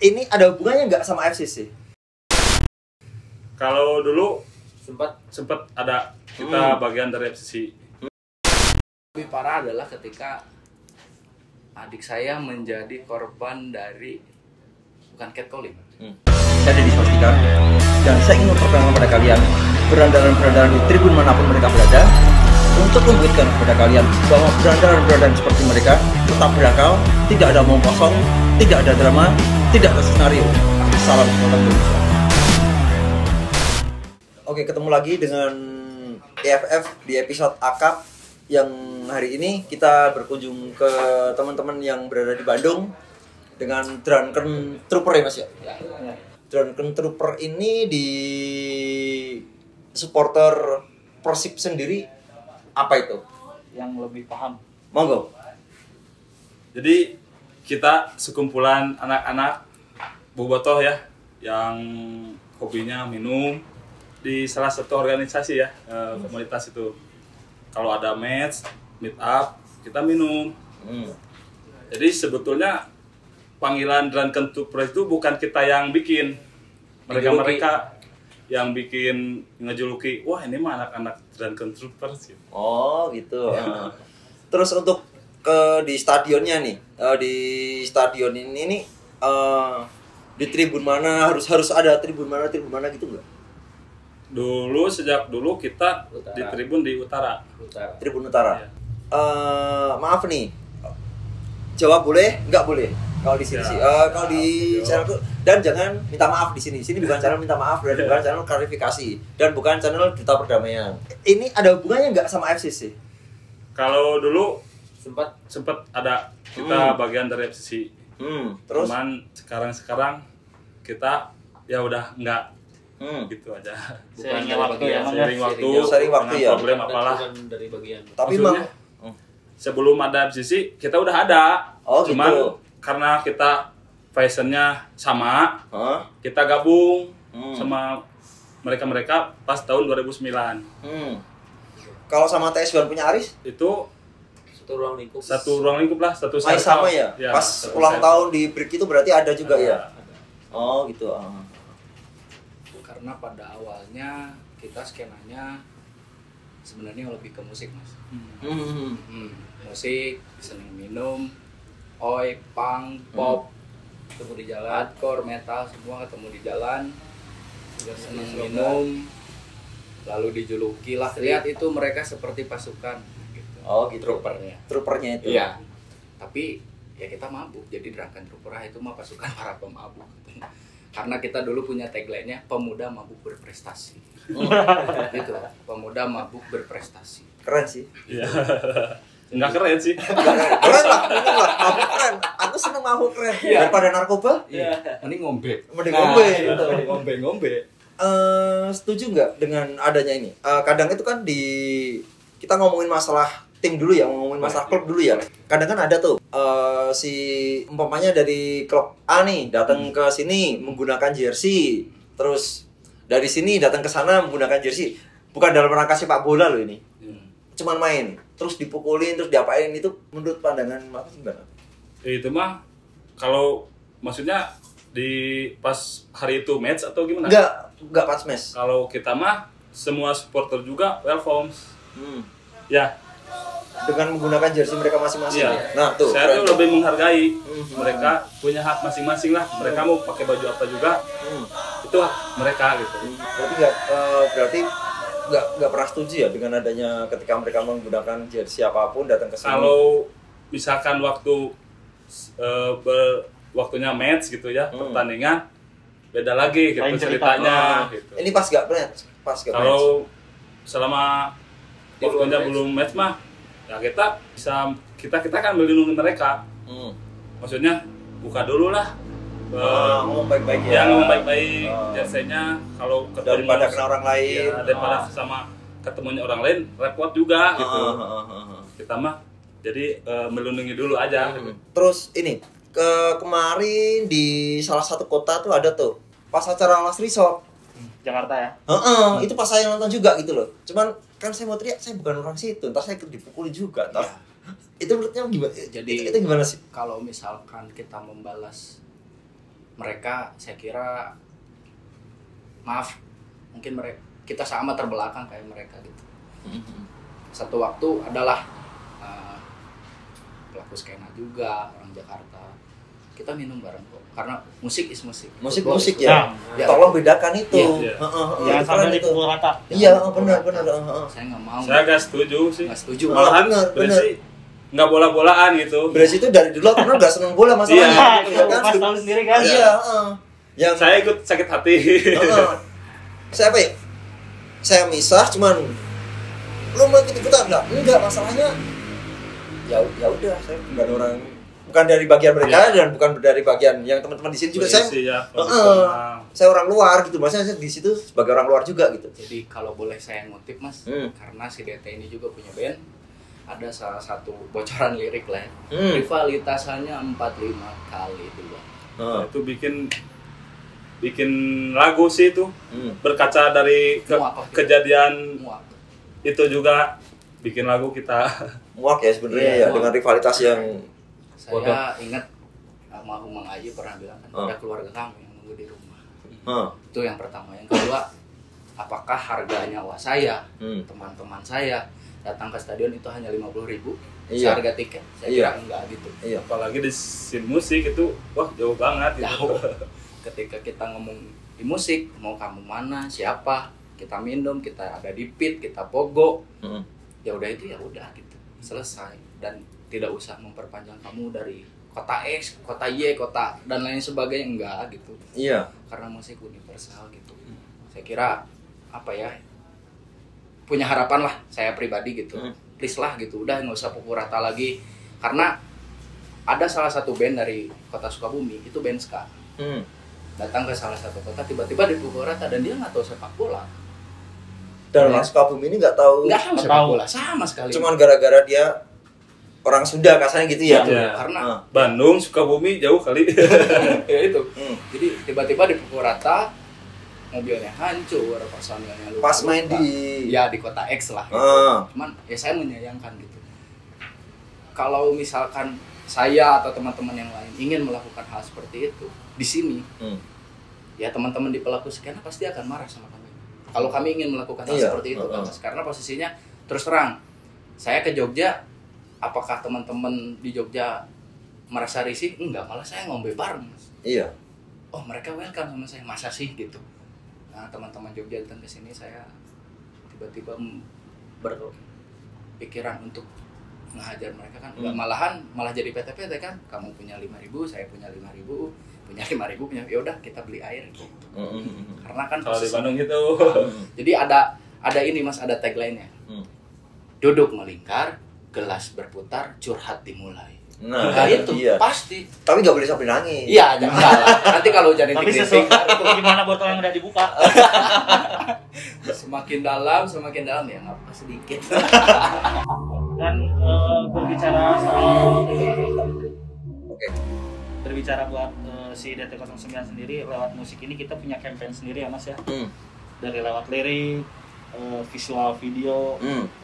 Ini ada hubungannya nggak sama FCC? Kalau dulu sempat ada kita bagian dari FCC. Lebih parah adalah ketika adik saya menjadi korban dari bukan catcalling. Saya Deddy Swastika dan saya ingin memperkenalkan kepada kalian berandalan-berandalan di tribun manapun mereka berada untuk membuktikan kepada kalian bahwa berandalan-berandalan seperti mereka tetap berakal, tidak ada omong kosong, tidak ada drama, tidak ada skenario. Salam supporter Indonesia. Oke, ketemu lagi dengan EFF di episode Akap yang hari ini kita berkunjung ke teman-teman yang berada di Bandung dengan Drunken Trooper ya Mas ya? Ya. Drunken Trooper ini di supporter Persib sendiri apa itu? Yang lebih paham. Monggo. Jadi kita sekumpulan anak-anak bobotoh ya yang hobinya minum di salah satu organisasi ya, komunitas itu. Kalau ada match, meet up, kita minum. Jadi sebetulnya panggilan Drunken Trooper itu bukan kita yang bikin. Mereka yang bikin ngejuluki, wah ini mah anak-anak Drunken Trooper sih. Oh gitu. Terus untuk di stadionnya nih, di stadion ini nih, di tribun mana harus ada tribun mana gitu nggak? Sejak dulu kita Utara. di tribun di utara. Tribun Utara. Iya. Maaf nih, jawab boleh, nggak boleh. Kalau di sini Ya. sih, kalau di channelku, dan jangan minta maaf di sini. Sini bukan channel minta maaf dan bukan channel klarifikasi dan bukan channel duta perdamaian. Ini ada hubungannya nggak sama FCC? Kalau dulu Sempat ada kita bagian dari FCC. Terus? Cuman sekarang kita ya udah enggak gitu aja. bukan dari waktu bagian ya, Mas? Seiring waktu, Seiring waktu dengan ya. problem apalah. dari bagian. Tapi Maksudnya, memang sebelum ada FCC kita udah ada. Oh, Cuman gitu. karena kita fashionnya sama, Hah? kita gabung Hmm. sama mereka pas tahun 2009. Kalau sama TS1 punya Aris, Itu Satu ruang lingkup. satu masih circle. sama ya? Pas satu ulang circle. tahun di break itu berarti ada juga ya? Ada. Oh gitu. Karena pada awalnya kita skenanya sebenarnya lebih ke musik, Mas. Musik, seneng minum, oi, punk, pop, ketemu di jalan, hardcore, metal, semua ketemu di jalan. Udah seneng minum, lalu dijuluki lah. Lihat itu mereka seperti pasukan gitu. Oh gitu. Troopernya. Troopernya itu. Iya. Tapi ya kita mabuk. Jadi Drunken Trooper itu mah pasukan para pemabuk. Karena kita dulu punya tagline-nya pemuda mabuk berprestasi. Gitu. Pemuda mabuk berprestasi. Keren sih. Iya. Enggak keren sih. Keren lah, bener lah. Mabuk keren. Aku seneng mabuk keren. Daripada narkoba, Iya. Ini ngombe. mending ngombe. Gitu. Ngombe. Setuju nggak dengan adanya ini? Kadang itu kan kita ngomongin masalah tim dulu ya, ngomongin masalah klub dulu ya. Kadang kan ada tuh si umpamanya dari klub A nih datang ke sini menggunakan jersey, terus dari sini datang ke sana menggunakan jersey. Bukan dalam rangka sepak bola loh ini. Cuman main, terus dipukulin, terus diapain, itu menurut pandangan Mas gimana? Itu mah kalau maksudnya di pas hari itu match atau gimana? Enggak pas mes. Kalau kita mah semua supporter juga welcome. Ya, Dengan menggunakan jersey mereka masing-masing. iya. Nah, tuh. Saya keren tuh lebih menghargai Mhm. mereka punya hak masing-masing lah. Mereka mau pakai baju apa juga, itu hak mereka gitu. Berarti nggak pernah setuju ya dengan adanya ketika mereka menggunakan jersey apapun datang ke sini. Kalau misalkan waktunya match gitu ya, pertandingan beda lagi gitu Lain cerita. ceritanya gitu. Ini pas nggak match, Kalau selama Di luar waktunya match. belum match mah ya kita kan melindungi mereka. Maksudnya buka dulu lah. Ngomong baik-baik ya. Ya ngomong baik-baik Oh. biasanya kalau Daripada kena orang lain. ya, daripada sama ketemunya orang lain repot juga gitu. Ah. Kita mah jadi melindungi dulu aja gitu. Terus ini kemarin di salah satu kota tuh ada tuh pas acara Last Resort. Jakarta ya. Itu pas saya nonton juga gitu loh. Cuman kan saya mau teriak, saya bukan orang situ. Ntar saya dipukuli juga. Ntar. Itu menurutnya gimana? Jadi- itu gimana sih? Kalau misalkan kita membalas mereka saya kira maaf mungkin kita sama terbelakang kayak mereka gitu. Satu waktu adalah pelaku skena juga orang Jakarta, kita minum bareng kok karena musik is musik. Musik ya. Tolong bedakan itu. Jangan sampai dipukul rata. Iya benar. Saya nggak mau. Saya nggak setuju sih. Nggak setuju. Malahan benar. berarti nggak bola-bolaan gitu. Berarti itu dari dulu karena nggak seneng bola masalahnya. Iya, Mas tahu sendiri kan. Iya. Yang Saya ikut sakit hati. saya apa ya? Saya misah cuman lu mau ikut-ikutan enggak masalahnya ya udah saya bukan orang, bukan dari bagian mereka dan bukan dari bagian yang teman-teman di sini juga. Saya orang luar gitu, maksudnya saya di situ sebagai orang luar juga gitu. Jadi kalau boleh saya ngutip Mas, karena si DT ini juga punya band, ada salah satu bocoran lirik lah ya. Rivalitasnya 45 kali dulu. Itu bikin lagu sih itu. Berkaca dari kejadian itu juga bikin lagu kita muak ya sebenarnya ya dengan rivalitas yang saya ingat almarhum Mang Aji pernah bilang kan ada keluarga kami yang nunggu di rumah. Itu yang pertama. Yang kedua, apakah harga nyawa saya, teman-teman saya datang ke stadion itu hanya 50.000 seharga tiket? Saya kira enggak gitu. Apalagi di scene musik itu wah jauh banget gitu. Ketika kita ngomong di musik, mau kamu mana, siapa, kita minum, kita ada di pit, kita pogo, ya udah itu ya udah gitu, selesai. Dan tidak usah memperpanjang kamu dari kota X, kota Y, kota dan lain sebagainya, enggak gitu. Iya. Karena musik universal gitu. Saya kira apa ya, punya harapan lah saya pribadi gitu. Please lah gitu, udah nggak usah pukul rata lagi. Karena ada salah satu band dari kota Sukabumi, itu band ska. Datang ke salah satu kota, tiba-tiba dipukul rata dan dia nggak tahu sepak bola. Dan orang Sukabumi ini nggak tahu sepak bola sama sekali. Cuman gara-gara dia orang Sunda kasarnya gitu ya. Karena Bandung, Sukabumi jauh kali. ya itu. Jadi tiba-tiba dipukul rata, mobilnya hancur, personilnya lupa. Pas main di kota X lah. Gitu. Cuman ya saya menyayangkan gitu. Kalau misalkan saya atau teman-teman yang lain ingin melakukan hal seperti itu di sini, ya teman-teman di pelaku skena pasti akan marah sama kami. Kalau kami ingin melakukan hal seperti itu, karena posisinya terus terang, saya ke Jogja, apakah teman-teman di Jogja merasa risih? Enggak, malah saya ngombe bareng. Iya. Oh mereka welcome sama saya, masa sih gitu. Nah teman-teman Jogja datang ke sini, saya tiba-tiba berpikiran untuk ngehajar mereka kan. Malah jadi PT-PT kan. Kamu punya 5.000, saya punya 5.000, punya 5.000, punya ya udah kita beli air gitu. Karena kan kalau di Bandung gitu. Jadi ada ini Mas, ada tagline-nya. Duduk melingkar, gelas berputar, curhat dimulai. Nah itu iya. Pasti. Tapi nggak boleh sampai nangis. Iya, jangan salah. Nanti kalau jadi tapi sesuatu gimana botol yang udah dibuka? semakin dalam ya nggak apa sedikit. Dan berbicara soal berbicara buat si DT09 sendiri, lewat musik ini kita punya campaign sendiri ya Mas ya. Dari lewat lirik, visual video,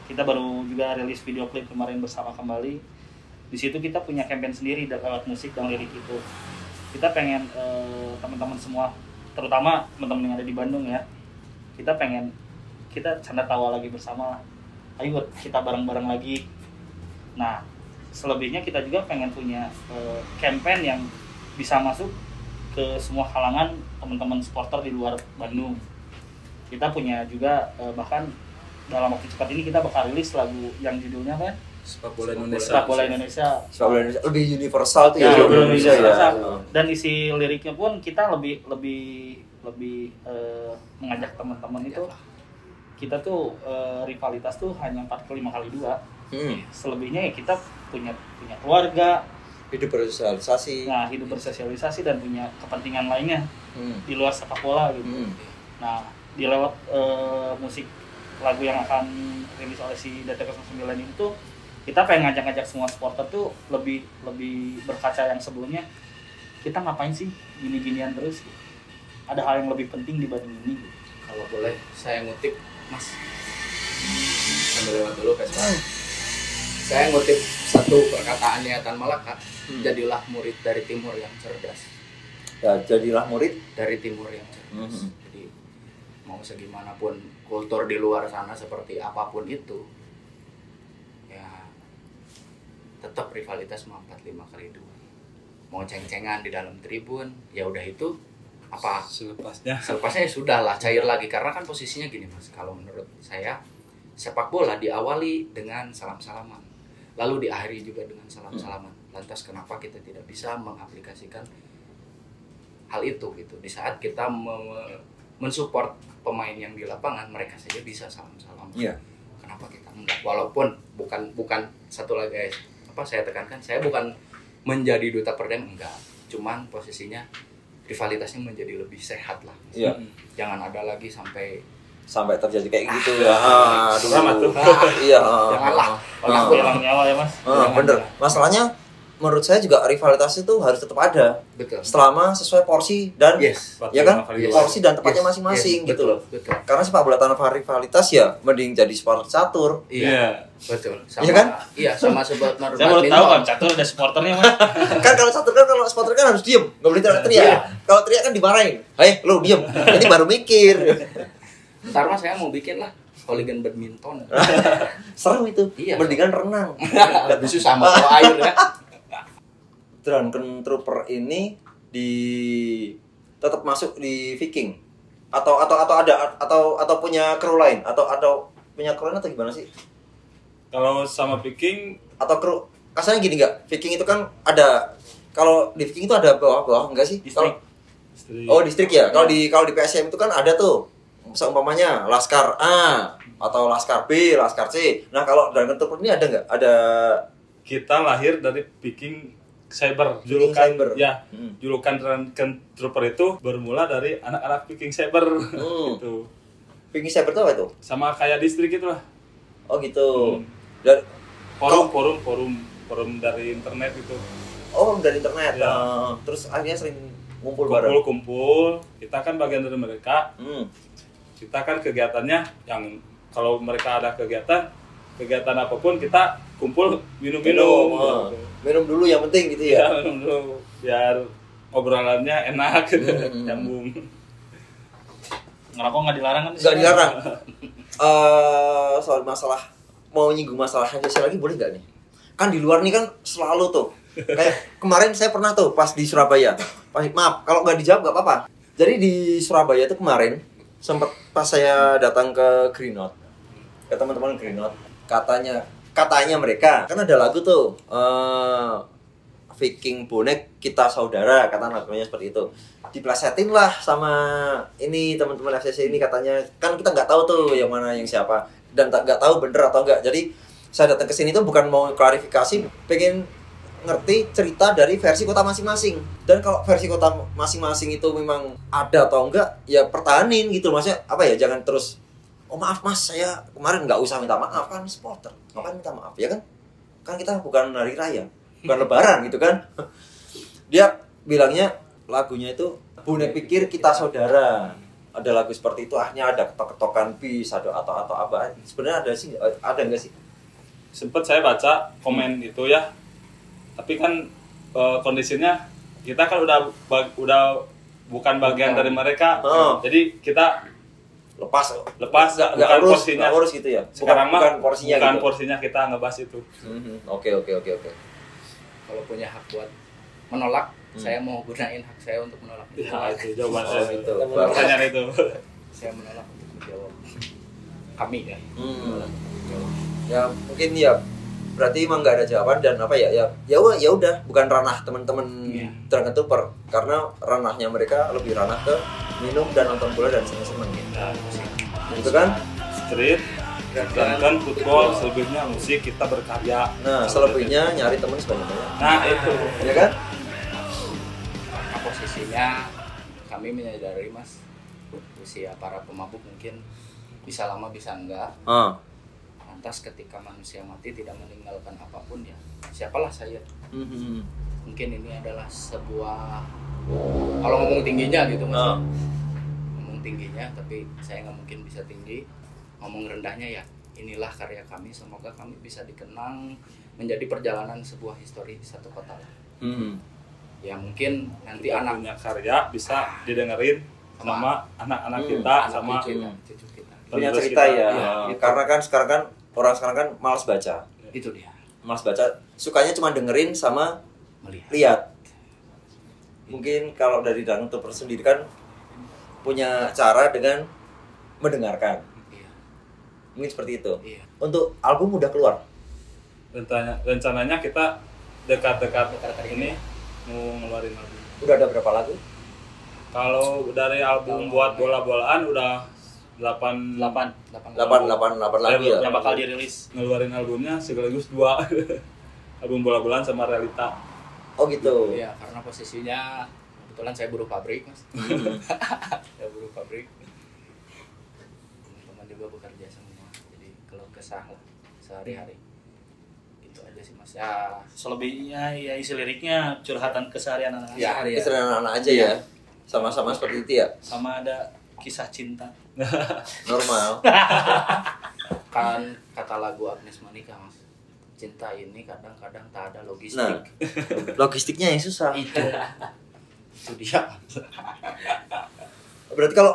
kita baru juga rilis video klip kemarin bersama kembali. Di situ kita punya campaign sendiri lewat musik dan lirik itu. Kita pengen teman-teman semua, terutama teman-teman yang ada di Bandung ya, kita pengen kita canda tawa lagi bersama lah. Ayo kita bareng-bareng lagi. Nah, selebihnya kita juga pengen punya campaign yang bisa masuk ke semua kalangan teman-teman supporter di luar Bandung. Kita punya juga bahkan dalam waktu cepat ini kita bakal rilis lagu yang judulnya apa? Sepak bola Indonesia. Sepak bola Indonesia. Sepak bola Indonesia lebih universal tuh ya. Indonesia ya. Dan isi liriknya pun kita lebih mengajak teman-teman itu. Kita tuh rivalitas tuh hanya 45 kali 2. Selebihnya ya kita punya keluarga, hidup bersosialisasi. Nah, hidup bersosialisasi dan punya kepentingan lainnya di luar sepak bola gitu. Nah, di lewat musik lagu yang akan rilis oleh si DT09 ini tuh kita pengen ngajak-ngajak semua supporter tuh lebih berkaca yang sebelumnya. Kita ngapain sih gini-ginian terus? Ada hal yang lebih penting dibanding ini. Kalau boleh saya ngutip Mas, sambil lewat dulu Vespa. Saya ngutip satu perkataan Niatan Malaka, jadilah murid dari timur yang cerdas. Ya, jadilah murid dari timur yang cerdas. Jadi mau segimanapun kultur di luar sana seperti apapun itu, ya tetap rivalitas mau 4-5-2. Mau ceng-cengan di dalam tribun, ya udah itu apa? Selepasnya ya sudah lah, cair lagi. Karena kan posisinya gini Mas, kalau menurut saya sepak bola diawali dengan salam-salaman, lalu diakhiri juga dengan salam-salaman. Lantas kenapa kita tidak bisa mengaplikasikan hal itu gitu? Di saat kita mensupport pemain yang di lapangan, mereka saja bisa salam-salaman. Iya. Kenapa kita enggak? Walaupun bukan satu lagi guys, apa saya tekankan, saya bukan menjadi duta perdamaian, enggak. Cuman posisinya rivalitasnya menjadi lebih sehat lah. Iya. Jangan ada lagi sampai terjadi kayak gitu ya. Aduh. Tuh. Iya. Janganlah. Hilang nyawa ya Mas. Bener. Masalahnya menurut saya juga rivalitas itu harus tetap ada. Betul. Selama sesuai porsi dan ya kan? Yes. Porsi dan tempatnya masing-masing gitu loh. Betul. Karena sepak bola tanpa rivalitas ya mending jadi sport catur. Iya. Betul. Sama, iya kan? Iya, sama sebab Saya baru tahu kan catur ada supporternya Mas. Kan kalau catur kan kalau supporter kan harus diem, nggak boleh teriak. Kalau teriak kan dimarahin. Hei, lu diem. Ini baru mikir. Ntar Mas saya mau bikin lah hooligan badminton. Seru itu. Iya. Mendingan renang. Lebih susah sama kalau air ya. Drunken Trooper ini tetap masuk di Viking atau ada atau punya kru lain atau punya kru lain atau gimana sih? Kalau sama Viking Atau kru kasarnya gini nggak? Viking itu kan ada, kalau di Viking itu ada bawah enggak sih? Distrik. Oh, distrik ya. Kalau di PSM itu kan ada tuh. Seumpamanya Laskar A atau Laskar B, Laskar C. Nah, kalau Drunken Trooper ini ada nggak? Ada. kita lahir dari Viking Cyber. Viking Cyber. Ya, julukan Drunken Trooper itu bermula dari anak-anak Viking Cyber. Gitu. Viking Cyber itu apa itu? Sama kayak distrik itu lah. Oh gitu. Dan Forum dari internet itu. oh, dari internet. Ya. Terus akhirnya sering ngumpul bareng. Kumpul, kita kan bagian dari mereka. Kita kan kegiatannya yang kalau mereka ada kegiatan apapun kita kumpul minum-minum. Minum dulu yang penting gitu ya. Ya, minum dulu biar obrolannya enak, nyambung. Ngerokok nggak dilarang kan? Nggak dilarang. Soal masalah mau nyinggung masalah Pancasila lagi boleh nggak nih? Kan di luar nih kan selalu tuh. Kayak kemarin saya pernah tuh pas di Surabaya. Maaf kalau nggak dijawab nggak apa-apa. Jadi di Surabaya tuh kemarin sempat pas saya datang ke Greenot, ke teman-teman Greenot, katanya mereka kan ada lagu tuh Viking bonek kita saudara, kata lagunya seperti itu. Diplesetin lah sama ini teman-teman FCC ini, katanya kan kita nggak tahu tuh yang mana yang siapa dan nggak tahu bener atau enggak. Jadi saya datang ke sini tuh bukan mau klarifikasi, pengen ngerti cerita dari versi kota masing-masing. Dan kalau versi kota masing-masing itu memang ada atau enggak, ya pertahanin gitu. Maksudnya apa ya, jangan terus oh maaf mas, saya kemarin nggak usah minta maaf, kan supporter ngapain minta maaf ya kan? Kan kita bukan hari raya, bukan lebaran gitu kan. Dia bilangnya lagunya itu bonek pikir kita saudara. Ada lagu seperti itu, akhirnya ada ketok-ketokan bis atau apa. Sebenarnya ada enggak sih? Sempet saya baca komen itu ya. Tapi kan kondisinya kita kan udah bukan bagian dari mereka. Jadi kita lepas bukan porsinya. Urus gitu ya. Sekarang bukan porsinya bukan gitu. Porsinya kita ngebahas itu. Oke. Kalau punya hak buat menolak, saya mau gunain hak saya untuk menolak. Ya, itu jawaban gitu. Pertanyaan itu. Saya menolak untuk menjawab. Kami ya. Ya mungkin ya berarti emang nggak ada jawaban dan apa ya udah bukan ranah teman-teman Drunken Trooper, karena ranahnya mereka lebih ranah ke minum dan nonton bola dan seneng-seneng gitu kan. Street dan football, selebihnya musik, kita berkarya. Nah selebihnya nyari teman sebanyak-banyak. Nah itu ya kan. Karena posisinya kami menyadari mas, usia para pemabuk mungkin bisa lama bisa enggak. Lantas ketika manusia mati tidak meninggalkan apapun, ya siapalah saya. Mungkin ini adalah sebuah, kalau ngomong tingginya gitu mas, ngomong tingginya, tapi saya nggak mungkin bisa tinggi. Ngomong rendahnya ya inilah karya kami, semoga kami bisa dikenang menjadi perjalanan sebuah histori di satu kota lah. ya mungkin nanti kita anak punya karya bisa didengerin sama anak-anak kita sama cucu kita. Punya penerus cerita kita. ya. Iya, gitu. Karena kan sekarang kan orang sekarang kan malas baca. Itu dia, Malas baca, sukanya cuma dengerin sama melihat. lihat. Mungkin kalau dari Dang Tuper sendiri kan punya cara dengan mendengarkan. Iya. Mungkin seperti itu. Iya. Untuk album udah keluar. Rencananya kita dekat-dekat Dekat-dekat ini mau ngeluarin album. Udah ada berapa lagu? Kalau dari album buat bola-bolaan udah 8 8 8 lagu ya. yang bakal dirilis. ngeluarin albumnya sekaligus 2 album bola-bolaan sama realita. Oh gitu. Iya, karena posisinya kebetulan saya buruh pabrik, Mas. Saya buruh pabrik. Teman-teman juga bekerja semua. Jadi kalau kesah lah sehari-hari. Gitu aja sih, Mas. Ya, Selebihnya ya isi liriknya curhatan keseharian anak-anak. Ya. Istri anak-anak aja ya. Sama-sama seperti itu ya. Sama ada kisah cinta. Normal. kan kata lagu Agnes Monica, Mas. Cinta ini kadang-kadang tak ada logistik. Nah, logistiknya yang susah. Itu dia. Berarti kalau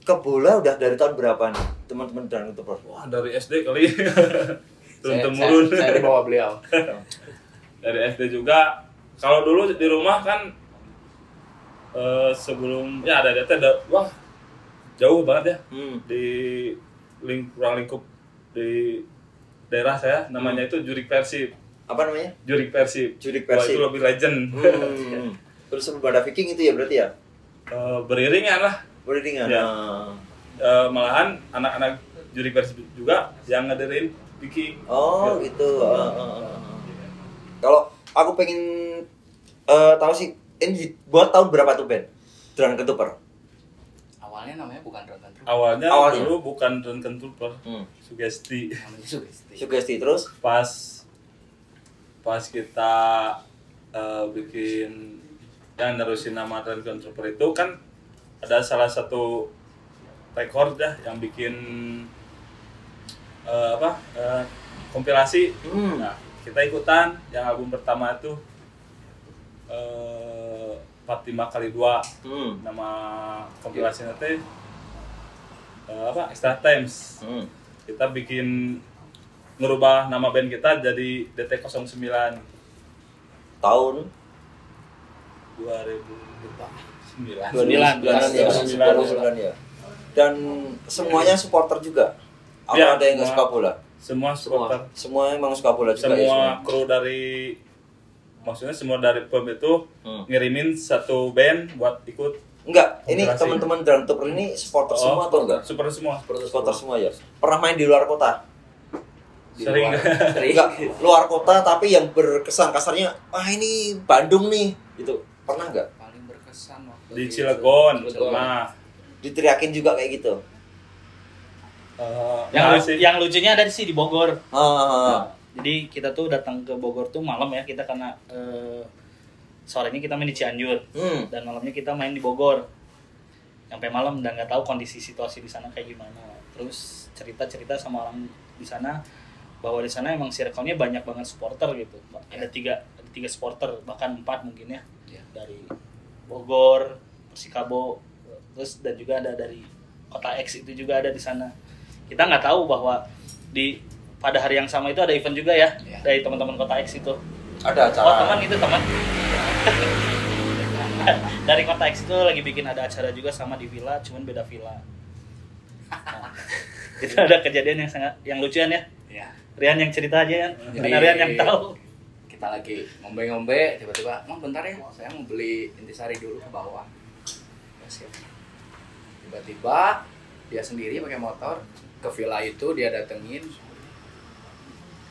ke bola udah dari tahun berapa nih teman-teman dan Tuper? Wah, dari SD kali. Turun-temurun. Saya di bawah beliau. Dari SD juga. Kalau dulu di rumah kan sebelum ya ada wah jauh banget ya di ruang lingkup di daerah saya namanya itu Jurik Persib. Apa namanya? Jurik Persib. Jurik Wah, Persib. itu lebih legend. Terus sebelum ada Viking itu ya berarti ya? Beriringan lah. Beriringan. Ya. Malahan anak-anak Jurik Persib juga yang ngadirin Viking. Oh gitu. Kalau aku pengen tahu sih ini buat tahun berapa tuh band Drunken Tuper? Awalnya namanya bukan Drunken Tuper. Awalnya dulu bukan Drunken Tuper, Sugesti. Namanya Sugesti. Sugesti terus Pas kita bikin yang nerusin nama Drunken Tuper itu kan ada salah satu record ya yang bikin kompilasi. Nah, kita ikutan yang album pertama itu 45x2 nama kompilasinya teh Extra Times. Kita bikin ngerubah nama band kita jadi DT09 tahun 2009 ya. Dan semuanya supporter juga. Apa Ya, ada yang nggak suka bola? Semua supporter. Semua emang suka bola juga. Semua kru dari maksudnya semua dari PEM itu ngirimin satu band buat ikut. Enggak, ini Kompilasi. teman-teman Drunken Tuper ini supporter semua atau enggak? Supporter semua. Supporter semua ya. Pernah main di luar kota? Sering. Enggak, luar kota tapi yang berkesan kasarnya, wah ini Bandung nih, gitu. Pernah enggak? Paling berkesan waktu Di Cilegon. Cilegon. Nah, Diteriakin juga kayak gitu. Yang lucunya ada sih di Bogor. Ah. Jadi kita tuh datang ke Bogor tuh malam ya, kita karena sorenya kita main di Cianjur dan malamnya kita main di Bogor. Sampai malam dan nggak tahu kondisi situasi di sana kayak gimana. Terus cerita-cerita sama orang di sana bahwa di sana emang circle-nya banyak banget supporter gitu. Ada tiga supporter, bahkan 4 mungkin ya. Dari Bogor, Persikabo, terus dan juga ada dari Kota X itu juga ada di sana. Kita nggak tahu bahwa pada hari yang sama itu ada event juga ya, dari teman-teman Kota X itu. Ada acara. Oh teman itu teman. Dari Kota X itu lagi bikin ada acara juga sama di villa, cuman beda villa. Nah, itu ada kejadian yang lucuan ya. Iya. Rian yang cerita aja kan, Jadi, karena Rian yang tahu. Kita lagi ngombe-ngombe, tiba-tiba, "Mang bentar ya, saya mau beli intisari dulu ke bawah." Ya, siap. Tiba-tiba dia sendiri pakai motor ke villa itu, dia datengin.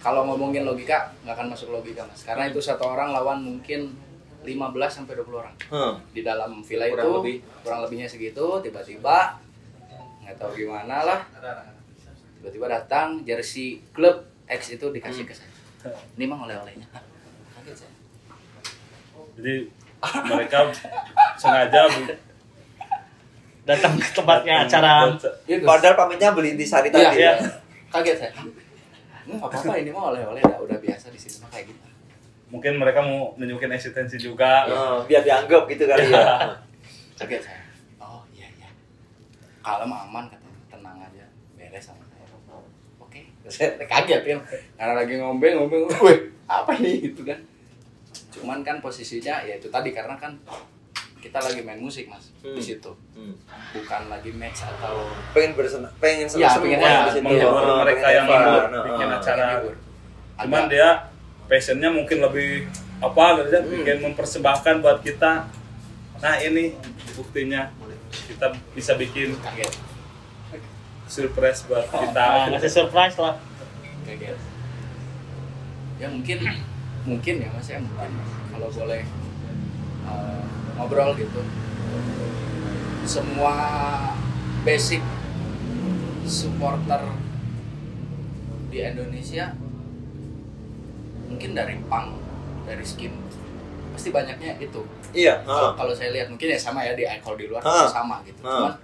Kalau ngomongin logika, nggak akan masuk logika, Mas. Karena itu satu orang lawan mungkin 15-20 orang. Di dalam villa kurang lebihnya segitu, tiba-tiba nggak tahu gimana lah. Tiba-tiba datang jersey klub X itu dikasih ke saya. Ini Mang oleh-olehnya. Kaget saya. jadi mereka sengaja Datang ke tempatnya acara. Padahal pamitnya beli intisari tadi. Iya. Kaget saya. Nggak apa-apa, ini mah oleh-oleh udah biasa di sini mah kayak gitu. mungkin mereka mau nunjukin eksistensi juga. Biar dianggap gitu kali ya. Kaget saya. Oh iya. Kalem aman katanya, tenang aja, beres sama saya. Oke. Saya kaget kan, karena lagi ngombe, wih apa ini gitu kan. Cuman kan posisinya ya itu tadi, karena kan kita lagi main musik Mas di situ, bukan lagi match atau pengen senang-senang menghibur mereka yang bikin acara. Cuman dia passionnya mungkin lebih apa gitu ya, bikin mempersembahkan buat kita. Nah ini buktinya kita bisa bikin kaget, surprise buat kita. Ngasih surprise lah. kaget. Ya mungkin ya Mas ya, mungkin kalau boleh ngobrol gitu, semua basic supporter di Indonesia mungkin dari punk, dari skin, pasti banyaknya itu. Iya. Kalau saya lihat mungkin ya sama ya, di kalau di luar sama gitu. Cuman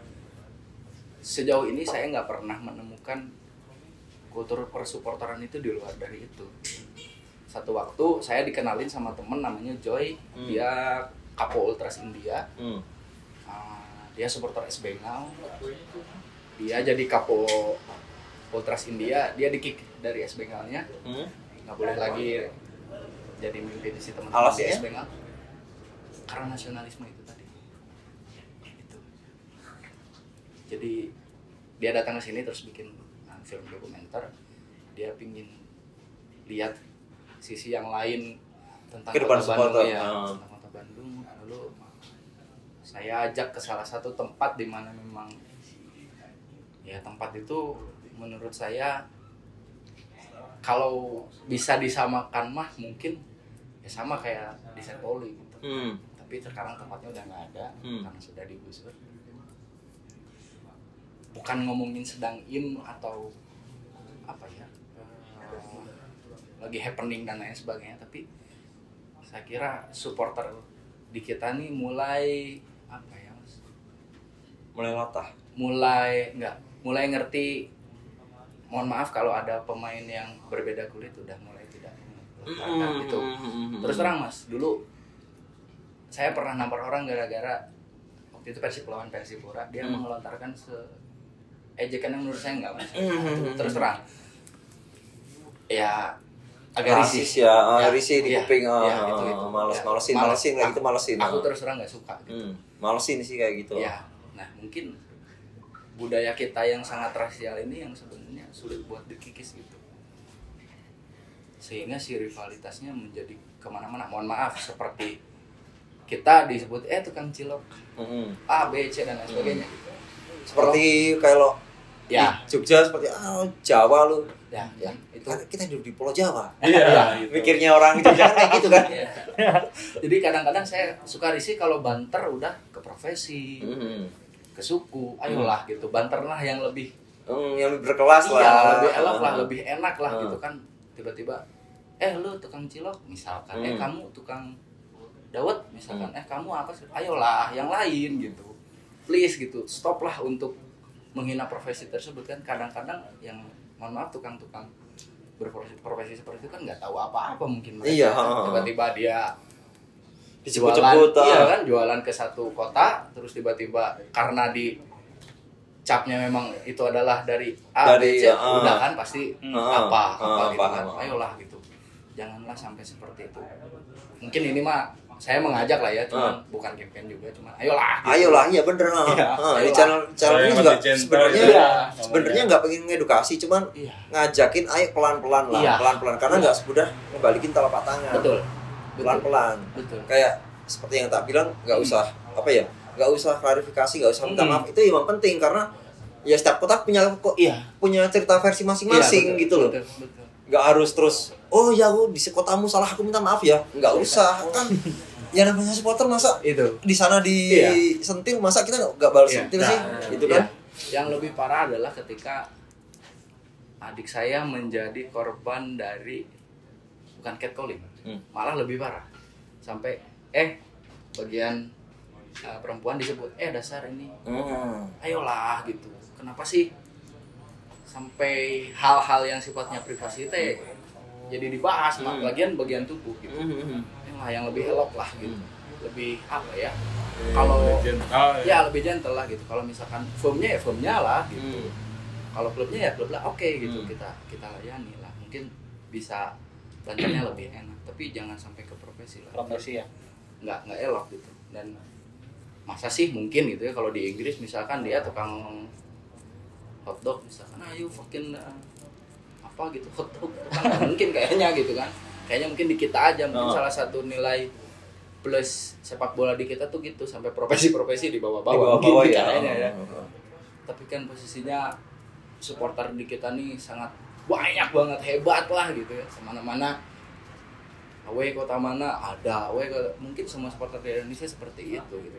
sejauh ini saya nggak pernah menemukan kultur persupporteran itu di luar dari itu. Satu waktu saya dikenalin sama temen namanya Joy, dia Kapo Ultras India, dia supporter S Bengal, dia jadi Kapo Ultras India, dia di-kick dari S Bengalnya, nggak boleh lagi jadi mimpin si teman-teman di S Bengal karena nasionalisme itu tadi. Itu. Jadi dia datang ke sini terus bikin film dokumenter, dia pingin lihat sisi yang lain tentang Kota Bandung ya, tentang Kota Bandung. Lalu saya ajak ke salah satu tempat di mana memang ya tempat itu menurut saya kalau bisa disamakan mah mungkin ya sama kayak di Setpoli gitu. Tapi sekarang tempatnya udah nggak ada karena sudah digusur. Bukan ngomongin sedang in atau apa ya, lagi happening dan lain sebagainya, tapi saya kira supporter di kita nih mulai apa ya Mas? Mulai latah. Mulai ngerti. Mohon maaf kalau ada pemain yang berbeda kulit udah mulai tidak gitu. Terus terang Mas, dulu saya pernah nampar orang gara-gara waktu itu Persib lawan Persipura, dia mengelontarkan ejekan yang menurut saya enggak Mas. Terus terang. Ya agak risih ya, risih di kuping. Gitu. Malesin kayak gitu, malesin. Aku terus terang enggak suka gitu. Malesin sih kayak gitu. Ya. Nah, mungkin budaya kita yang sangat rasial ini yang sebenarnya sulit buat dikikis gitu, sehingga si rivalitasnya menjadi kemana-mana. Mohon maaf, seperti kita disebut tukang cilok A, B, C dan lain sebagainya. Seperti kalau ya Jogja seperti Jawa lu. Ya, itu kita hidup di Pulau Jawa. Iya. Mikirnya orang Jogja kayak gitu kan. Jadi kadang-kadang saya suka risih kalau banter udah ke profesi, ke suku, ayolah gitu, banterlah yang lebih yang lebih berkelas lah. Iya, lebih elok lah, lebih enak lah gitu kan. Tiba-tiba lu tukang cilok misalkan, kamu tukang dawet misalkan, kamu apa sih? Ayolah yang lain gitu. Please gitu, stop lah untuk menghina profesi tersebut kan. Kadang-kadang yang mohon maaf tukang-tukang berprofesi seperti itu kan nggak tahu apa-apa mungkin mereka. Iya, tiba-tiba dia disebut-sebut kan jualan ke satu kota, terus tiba-tiba karena di capnya memang itu adalah dari A, B, C, udah kan pasti apa gitu kan. Ayolah gitu, janganlah sampai seperti itu. Mungkin ini mah saya mengajak lah ya, cuman bukan campaign juga, cuman ayolah gitu. Ayolah, iya bener. Di channel ini juga sebenarnya nggak pengen ngedukasi, cuman ngajakin ayo pelan-pelan lah, pelan-pelan karena nggak semudah ngebalikin telapak tangan. Betul. Pelan-pelan. Betul. Kayak seperti yang tak bilang, nggak usah nggak usah klarifikasi, nggak usah minta maaf, itu emang penting karena ya setiap kota punya cerita versi masing-masing gitu loh. Betul. Nggak harus terus di kotamu salah aku minta maaf ya, nggak usah kan. Ya namanya supporter masa itu di sana disentil, masa kita nggak balas sentil sih, gitu kan? Yang lebih parah adalah ketika adik saya menjadi korban dari bukan catcalling, malah lebih parah sampai bagian perempuan disebut dasar ini, ayolah gitu. Kenapa sih sampai hal-hal yang sifatnya privasi itu jadi dibahas bagian tubuh gitu. Yang lebih elok lah gitu. Lebih apa ya? Kalau ya lebih gentle lah gitu. Kalau misalkan firmnya ya firmnya lah gitu. Kalau klubnya ya klub lah, oke gitu. Kita layani lah. Mungkin bisa lancarnya lebih enak, tapi jangan sampai ke profesi lah. Profesi ya. Nggak elok gitu. Dan masa sih mungkin gitu ya kalau di Inggris misalkan dia tukang hotdog misalkan, ayo fucking apa gitu hotdog kan mungkin kayaknya gitu kan. Kayaknya mungkin di kita aja mungkin salah satu nilai plus sepak bola di kita tuh gitu sampai profesi-profesi di bawah-bawah gitu ya. Kayaknya ya. Tapi kan posisinya supporter di kita nih sangat banyak banget, hebat lah gitu ya. Semana-mana away kota mana ada, mungkin semua supporter di Indonesia seperti itu gitu.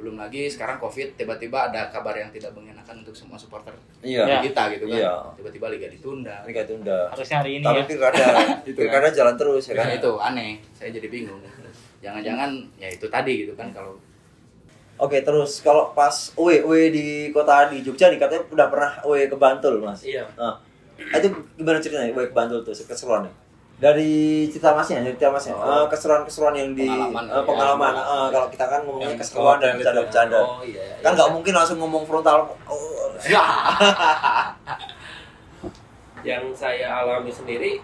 Belum lagi sekarang Covid, tiba-tiba ada kabar yang tidak mengenakan untuk semua supporter kita gitu kan. Tiba-tiba liga ditunda. Harusnya hari ini. Tapi pilkada jalan terus ya kan. Itu aneh. Saya jadi bingung. Jangan-jangan ya itu tadi gitu kan kalau. Oke, terus kalau pas away di kota di Jogja nih katanya udah pernah away ke Bantul, Mas. Iya. Nah, itu gimana ceritanya away ke Bantul tuh keseruannya? Dari cerita masnya, keseruan-keseruan yang di pengalaman. Kalau kita kan ngomongnya keseruan dan bercanda-bercanda. Kan nggak mungkin langsung ngomong frontal. Yang saya alami sendiri,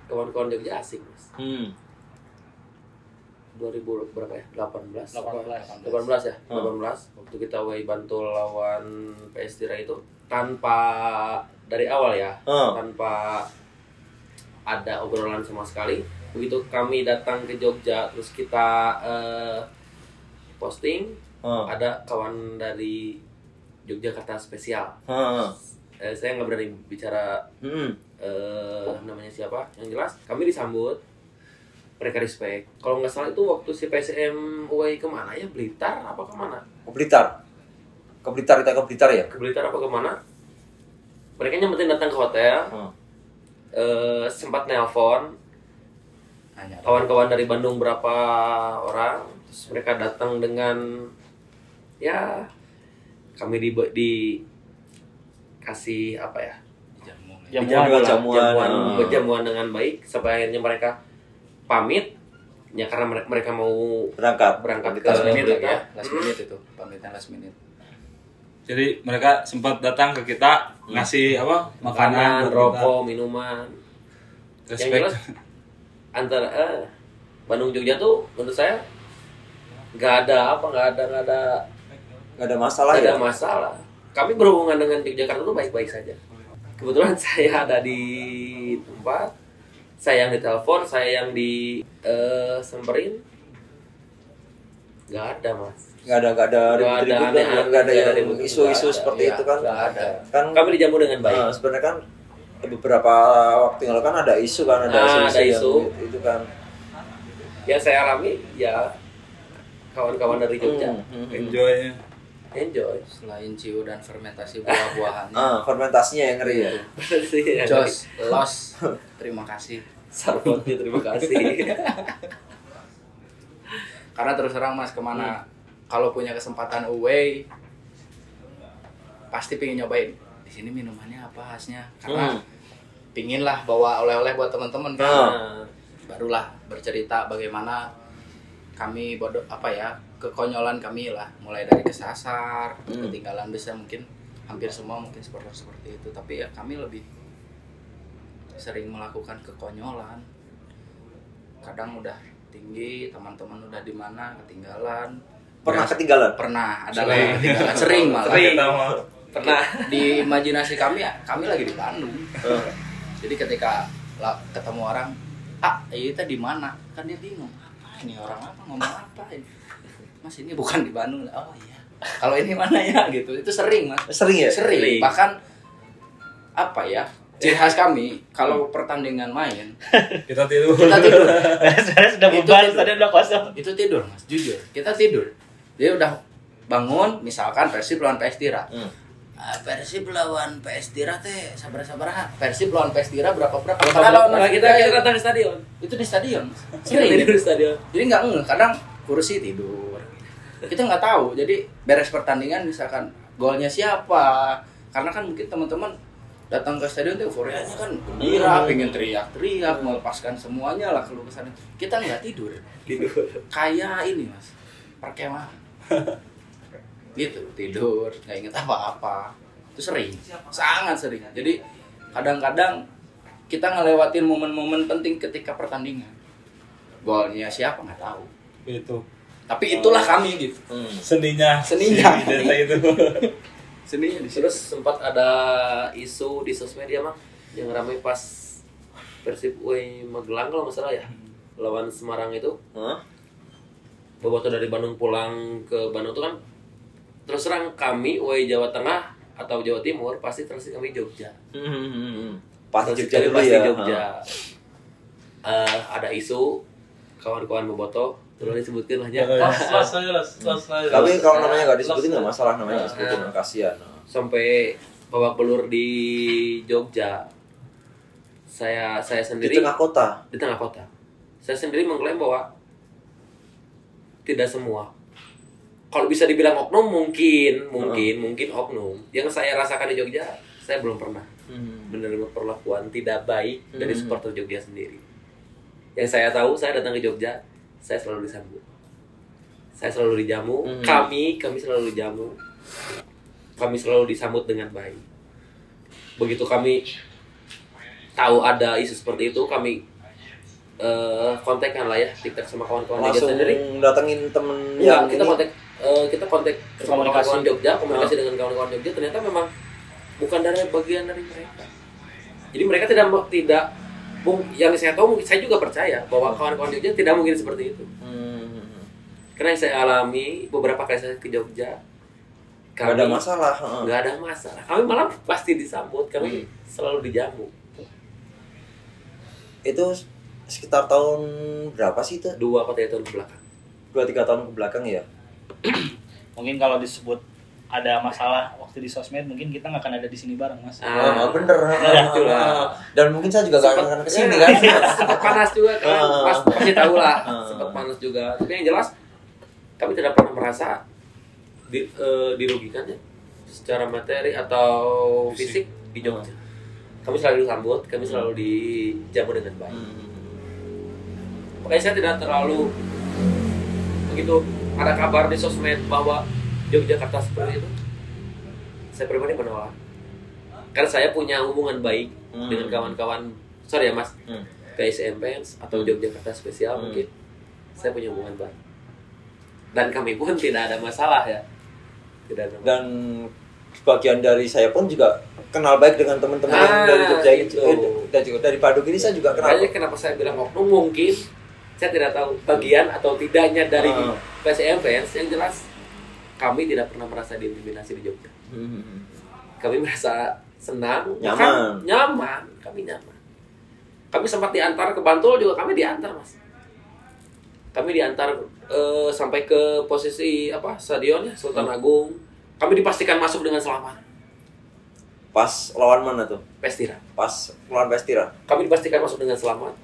kawan-kawan Jogja asik, Mas. 2000 berapa ya? 18 ya? 18. Waktu kita away Bantul lawan PS Tira itu tanpa dari awal ya, tanpa ada obrolan sama sekali. Begitu kami datang ke Jogja, terus kita posting, ada kawan dari Yogyakarta spesial. Saya nggak berani bicara namanya siapa. Yang jelas kami disambut, mereka respect. Kalau nggak salah itu waktu si PSM away kemana ya? Blitar apa kemana? Ke Blitar ya? Ke Blitar apa kemana? Mereka nyempetin datang ke hotel, sempat nelpon kawan-kawan dari Bandung berapa orang, terus mereka datang dengan ya kami dikasih apa ya, jamuan dengan baik sampai akhirnya mereka pamit ya karena mereka mau berangkat ke last minute ya, last minute itu pamitan last minute. Jadi mereka sempat datang ke kita ngasih apa makanan, rokok, minuman. Respect. Yang jelas antara Bandung Jogja tuh menurut saya nggak ada masalah. Nggak ada masalah. Kami berhubungan dengan Yogyakarta tuh baik-baik saja. Kebetulan saya ada di tempat, saya yang ditelepon, saya yang disemperin, nggak ada, Mas. Nggak ada isu-isu seperti itu kan. Nggak ada. Kan kami dijamu dengan baik. Sebenarnya kan beberapa waktu yang lalu kan ada isu kan, ada isu itu kan. Yang saya alami ya kawan-kawan dari Jogja enjoy. Selain ciu dan fermentasi buah-buahan. Fermentasinya yang ngeri ya. Jos, los, terima kasih. Sarbotnya terima kasih. Karena terus terang Mas kemana kalau punya kesempatan away pasti pengen nyobain di sini minumannya apa khasnya, karena pingin lah bawa oleh-oleh buat teman-teman kan. Barulah bercerita bagaimana kami kekonyolan kami lah, mulai dari kesasar, ketinggalan bisa mungkin hampir semua mungkin seperti itu, tapi ya kami lebih sering melakukan kekonyolan. Kadang udah tinggi, teman-teman udah di mana ketinggalan. Pernah ketinggalan? Pernah, adalah ketinggalan. Sering malah. Pernah. Di imajinasi kami ya, kami lagi di Bandung. Jadi ketika ketemu orang, itu di mana? Kan dia bingung. Apa ini orang apa ngomong apa ini? Mas ini bukan di Bandung. Oh iya. Kalau ini mana ya gitu. Itu sering, Mas. Sering ya? Sering. Bahkan apa ya? Ciri khas kami kalau pertandingan main kita tidur. Saya sudah beban, tadi udah kosong. Itu tidur, Mas, jujur. Kita tidur. Dia udah bangun, misalkan Persib lawan PS Tira. Persib lawan PS Tira teh sabar-sabar. Persib lawan PS Tira berapa? Kalau kita datang di stadion. Itu di stadion. Sering di stadion. Jadi kadang kursi tidur. Kita nggak tahu. Jadi beres pertandingan misalkan golnya siapa? Karena kan mungkin teman-teman datang ke stadion tuh euforianya kan gembira, pengen teriak-teriak, melepaskan semuanya lah keluh kesahnya. Kita nggak tidur. Kayak ini mas, perkemahan. Gitu, tidur, nggak inget apa-apa. Itu sering, sangat sering. Jadi kadang-kadang kita ngelewatin momen-momen penting ketika pertandingan. Golnya siapa nggak tahu. Itu. Tapi itulah kami gitu. Seninya. Seninya. Si Desa itu. Seninya di situ. Terus sempat ada isu di sosmed ya Mang, yang ramai pas Persib UI Magelang kalau nggak salah ya, lawan Semarang itu. Bobotoh dari Bandung pulang ke Bandung itu kan, terus terang kami UI Jawa Tengah atau Jawa Timur pasti terus kami Jogja. Pasti Terus Jogja dulu pasti ya. Jogja. Ada isu kawan-kawan Bobotoh, terus disebutin lah ya. Tapi kalau namanya nggak disebutin nggak masalah, namanya nggak disebutin, kasihan. Sampai babak belur di Jogja. Saya Di sendiri tengah kota. di tengah kota. Saya sendiri mengklaim bahwa tidak semua. Kalau bisa dibilang oknum mungkin oknum. Yang saya rasakan di Jogja, saya belum pernah menerima perlakuan tidak baik dari supporter Jogja sendiri. Yang saya tahu, saya datang ke Jogja, saya selalu disambut. Saya selalu dijamu, kami selalu dijamu. Kami selalu disambut dengan baik. Begitu kami tahu ada isu seperti itu, kami kontakkan lah ya, TikTok sama kawan-kawan Jogja sendiri. Langsung datengin temen Ya, yang kita ini. kita kontak sama kawan-kawan Jogja, komunikasi dengan kawan-kawan Jogja, ternyata memang bukan dari bagian dari mereka. Jadi mereka tidak yang saya tahu, saya juga percaya bahwa kawan-kawan Jogja tidak mungkin seperti itu. Karena yang saya alami beberapa kali saya ke Jogja, Nggak ada masalah. nggak ada masalah. Kami malah pasti disambut, kami selalu dijamu. Itu sekitar tahun berapa sih itu? 2 atau 3 tahun ke belakang. 2-3 tahun ke belakang ya. Mungkin kalau disebut ada masalah waktu di sosmed, mungkin kita nggak akan ada di sini bareng mas. Bener. Dan mungkin saya juga nggak akan kesini kan. Sempat panas juga kan, pasti tahu lah. Sempat panas juga. Tapi yang jelas kami tidak pernah merasa dirugikan ya, secara materi atau fisik di Jogja. Kami selalu disambut, kami selalu dijamu dengan baik. Makanya saya tidak terlalu begitu ada kabar di sosmed bahwa Yogyakarta seperti itu. Saya pribadi menolak. Karena saya punya hubungan baik dengan kawan-kawan, sorry ya Mas, KSM Fans atau Yogyakarta Spesial mungkin. Saya punya hubungan baik. Dan kami pun tidak ada masalah ya. Tidak ada masalah. Dan sebagian dari saya pun juga kenal baik dengan teman-teman yang dari Jogja itu. Dan juga dari Paduk ini saya juga kenal. Makanya kenapa saya bilang oknum, mungkin saya tidak tahu bagian atau tidaknya dari PSM Fans. Yang jelas kami tidak pernah merasa diintimidasi di Jogja. Kami merasa senang, nyaman. Kami nyaman. Kami sempat diantar ke Bantul juga, kami diantar Mas. Kami diantar sampai ke posisi stadionnya Sultan Agung. Kami dipastikan masuk dengan selamat. Pas lawan mana tuh? Pestira. Pas lawan Pestira. Kami dipastikan masuk dengan selamat.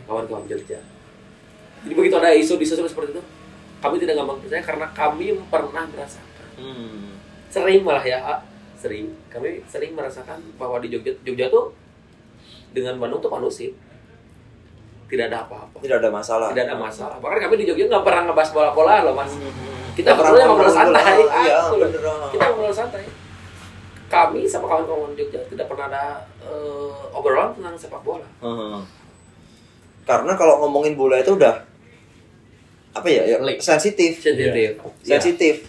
Kawan-kawan Jogja. Jadi begitu ada isu di sosial seperti itu, kami tidak gampang percaya karena kami pernah merasakan. Sering malah ya, sering. Kami sering merasakan bahwa di Jogja tuh dengan Bandung tuh kondusif. Tidak ada apa-apa. Tidak ada masalah. Tidak ada masalah. Bahkan kami di Jogja nggak pernah ngebahas bola-bola loh Mas. Kita ngobrol santai. Kita ngobrol santai. Kami sama kawan-kawan Jogja tidak pernah ada obrolan tentang sepak bola. Karena kalau ngomongin bola itu udah apa ya, sensitif. Jadi sensitif.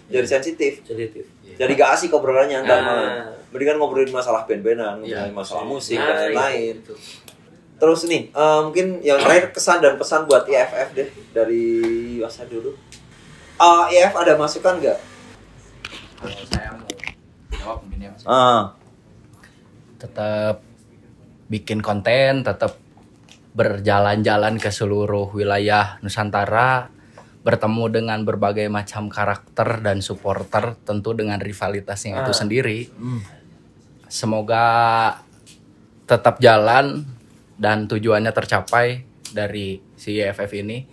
Jadi gak asik obrolannya antar malah. Mendingan ngobrolin masalah band-bandan, ngobrolin masalah musik dan lain-lain. Terus nih, mungkin yang terakhir kesan dan pesan buat IFF deh dari Wasa dulu. IFF ada masukan nggak? Kalau saya mau jawab mungkin ya Mas. Tetap bikin konten, tetap berjalan-jalan ke seluruh wilayah Nusantara, bertemu dengan berbagai macam karakter dan supporter, tentu dengan rivalitasnya itu sendiri. Semoga tetap jalan dan tujuannya tercapai dari si IFF ini.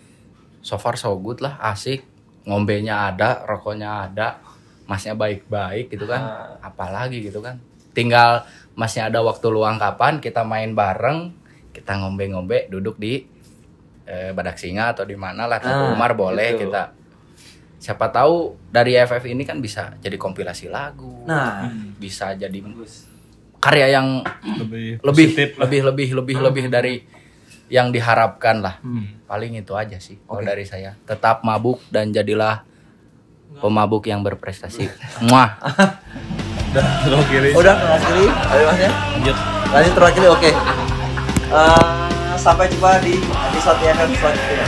So far so good lah, asik. Ngombenya ada, rokoknya ada, masnya baik-baik gitu kan. Apalagi gitu kan. Tinggal Masnya ada waktu luang kapan kita main bareng, kita ngombe-ngombe duduk di Badak Singa atau di mana lah Teguh Umar boleh gitu. Kita siapa tahu dari FF ini kan bisa jadi kompilasi lagu. Nah, bisa jadi karya yang lebih dari yang diharapkan lah. Paling itu aja sih kalau dari saya. Tetap mabuk dan jadilah pemabuk yang berprestasi. Muah. Udah terwakili. Ayo Mas ya. Lanjut terwakili. Oke. Sampai jumpa di episode FF selanjutnya.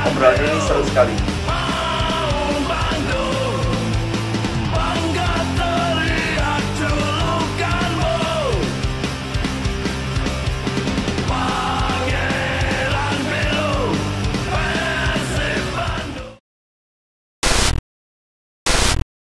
Obrolan ini seru sekali.